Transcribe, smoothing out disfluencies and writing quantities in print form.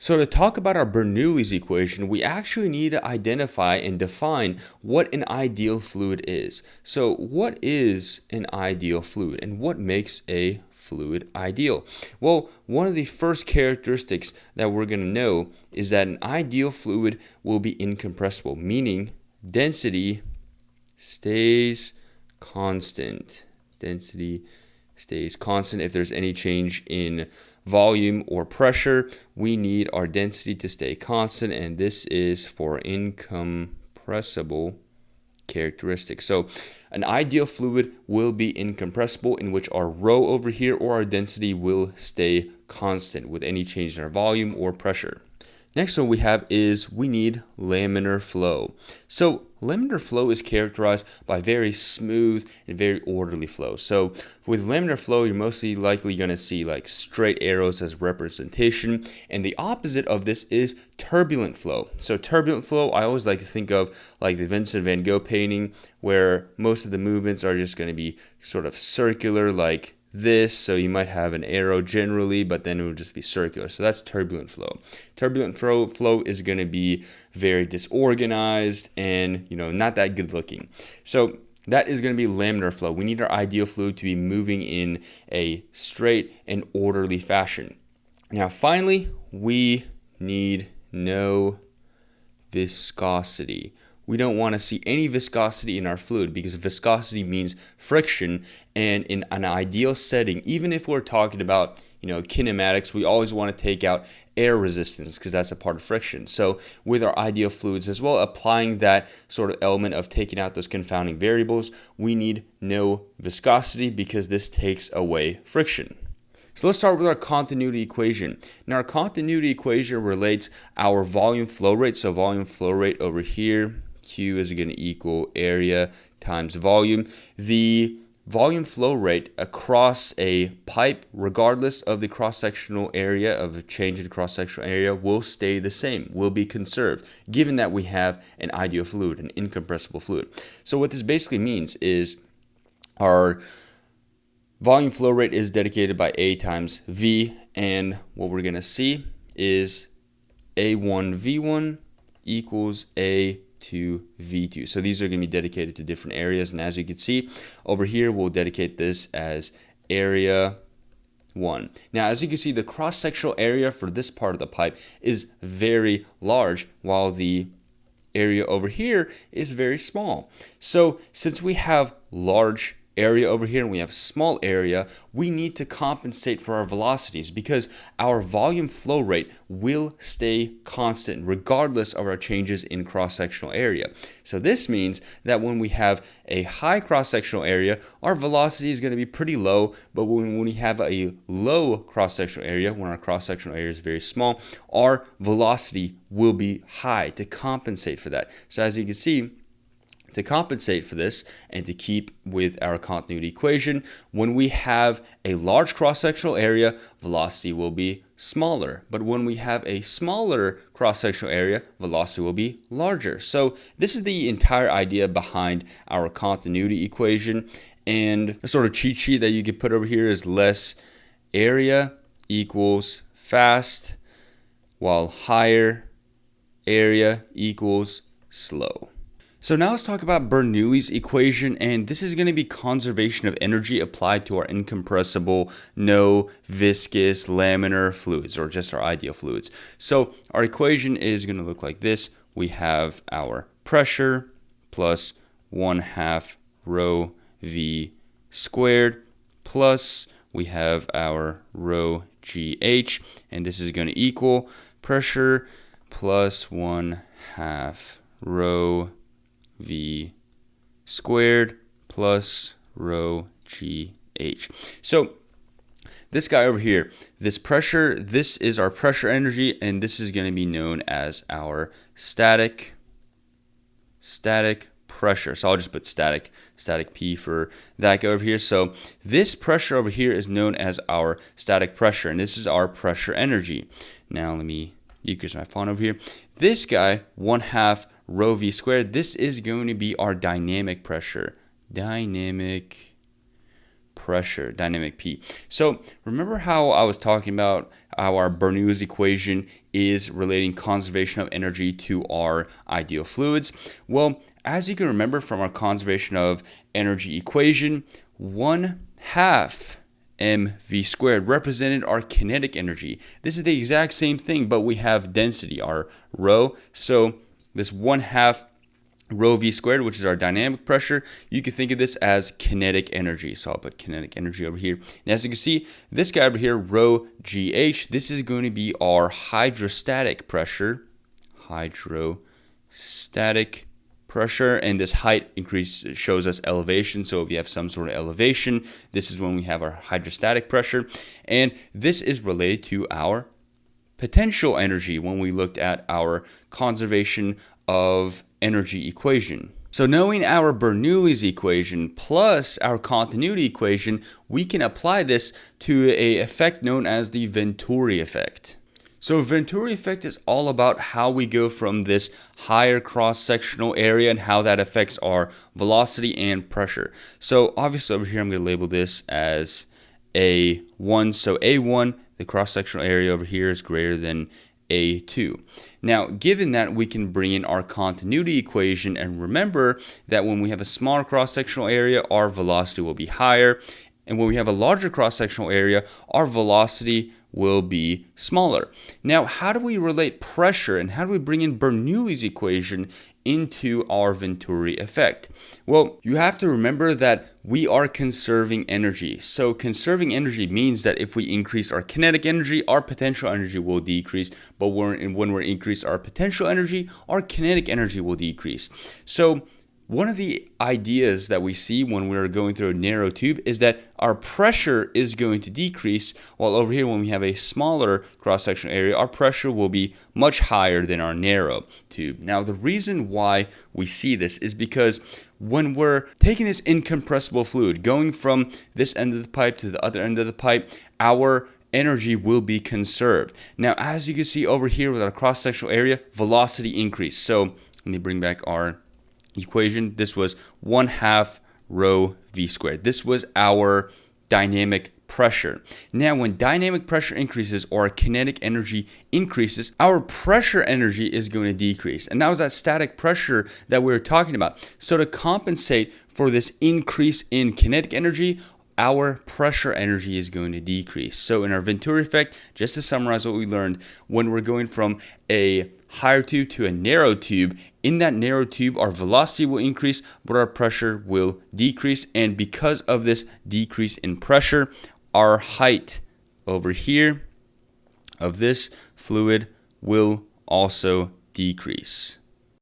So to talk about our Bernoulli's equation, we actually need to identify and define what an ideal fluid is. So what is an ideal fluid and what makes a fluid ideal? Well, one of the first characteristics that we're going to know is that an ideal fluid will be incompressible, meaning density stays constant. Density stays constant. If there's any change in volume or pressure, we need our density to stay constant, and this is for incompressible characteristics. So an ideal fluid will be incompressible, in which our rho over here or our density will stay constant with any change in our volume or pressure. Next one we have is we need laminar flow. So laminar flow is characterized by very smooth and very orderly flow. So with laminar flow, you're mostly likely going to see like straight arrows as representation. And the opposite of this is turbulent flow. So turbulent flow, I always like to think of like the Vincent van Gogh painting, where most of the movements are just going to be sort of circular like this. So you might have an arrow generally, but then it will just be circular. So that's turbulent flow. Turbulent flow is going to be very disorganized and not that good looking. So that is going to be laminar flow. We need our ideal fluid to be moving in a straight and orderly fashion. Now finally, we need no viscosity. We don't want to see any viscosity in our fluid, because viscosity means friction, and in an ideal setting, even if we're talking about kinematics, we always want to take out air resistance because that's a part of friction. So with our ideal fluids as well, applying that sort of element of taking out those confounding variables, we need no viscosity because this takes away friction. So let's start with our continuity equation. Now our continuity equation relates our volume flow rate. So volume flow rate over here, Q is going to equal area times volume. The volume flow rate across a pipe, regardless of the cross-sectional area, of a change in cross-sectional area, will stay the same, will be conserved, given that we have an ideal fluid, an incompressible fluid. So what this basically means is our volume flow rate is dedicated by A times V, and what we're going to see is A1 V1 equals A2 V2. So these are going to be dedicated to different areas, and as you can see over here, we'll dedicate this as area 1. Now as you can see, the cross-sectional area for this part of the pipe is very large, while the area over here is very small. So since we have large area over here and we have small area, we need to compensate for our velocities, because our volume flow rate will stay constant regardless of our changes in cross-sectional area. So this means that when we have a high cross-sectional area, our velocity is going to be pretty low, but when we have a low cross-sectional area, when our cross-sectional area is very small, our velocity will be high to compensate for that. So as you can see, to compensate for this and to keep with our continuity equation, when we have a large cross-sectional area, velocity will be smaller. But when we have a smaller cross-sectional area, velocity will be larger. So this is the entire idea behind our continuity equation. And a sort of cheat sheet that you could put over here is less area equals fast, while higher area equals slow. So now let's talk about Bernoulli's equation, and this is going to be conservation of energy applied to our incompressible, no viscous, laminar fluids, or just our ideal fluids. So our equation is going to look like this. We have our pressure plus 1/2 rho v squared, plus we have our rho gh, and this is going to equal pressure plus 1/2 rho v squared plus rho gh. So this guy over here, this pressure, this is our pressure energy, and this is going to be known as our static pressure. So I'll just put static P for that guy over here. So this pressure over here is known as our static pressure, and this is our pressure energy. Now let me decrease my font over here. This guy, 1/2 rho v squared, this is going to be our dynamic pressure. Dynamic pressure. pressure, dynamic P. So remember how I was talking about how our Bernoulli's equation is relating conservation of energy to our ideal fluids? Well, as you can remember from our conservation of energy equation, 1/2 mv squared represented our kinetic energy. This is the exact same thing, but we have density, our rho. So this 1/2 rho v squared, which is our dynamic pressure, you can think of this as kinetic energy. So I'll put kinetic energy over here. And as you can see, this guy over here, rho gh, this is going to be our hydrostatic pressure. Hydrostatic pressure, and this height increase shows us elevation. So if you have some sort of elevation, this is when we have our hydrostatic pressure. And this is related to our potential energy when we looked at our conservation of energy equation. So knowing our Bernoulli's equation plus our continuity equation, we can apply this to an effect known as the Venturi effect. So Venturi effect is all about how we go from this higher cross-sectional area and how that affects our velocity and pressure. So obviously over here I'm going to label this as A1. So A1, the cross-sectional area over here, is greater than A2. Now, given that, we can bring in our continuity equation, and remember that when we have a smaller cross-sectional area, our velocity will be higher, and when we have a larger cross-sectional area, our velocity will be smaller. Now, how do we relate pressure and how do we bring in Bernoulli's equation into our Venturi effect? Well, you have to remember that we are conserving energy. So conserving energy means that if we increase our kinetic energy, our potential energy will decrease. But when we increase our potential energy, our kinetic energy will decrease. So one of the ideas that we see when we're going through a narrow tube is that our pressure is going to decrease, while over here when we have a smaller cross-sectional area, our pressure will be much higher than our narrow tube. Now, the reason why we see this is because when we're taking this incompressible fluid, going from this end of the pipe to the other end of the pipe, our energy will be conserved. Now, as you can see over here with our cross-sectional area, velocity increase. So let me bring back our equation. This was 1/2 rho v squared. This was our dynamic pressure. Now, when dynamic pressure increases or kinetic energy increases, our pressure energy is going to decrease. And that was that static pressure that we were talking about. So to compensate for this increase in kinetic energy, our pressure energy is going to decrease. So in our Venturi effect, just to summarize what we learned, when we're going from a higher tube to a narrow tube, in that narrow tube, our velocity will increase, but our pressure will decrease. And because of this decrease in pressure, our height over here of this fluid will also decrease.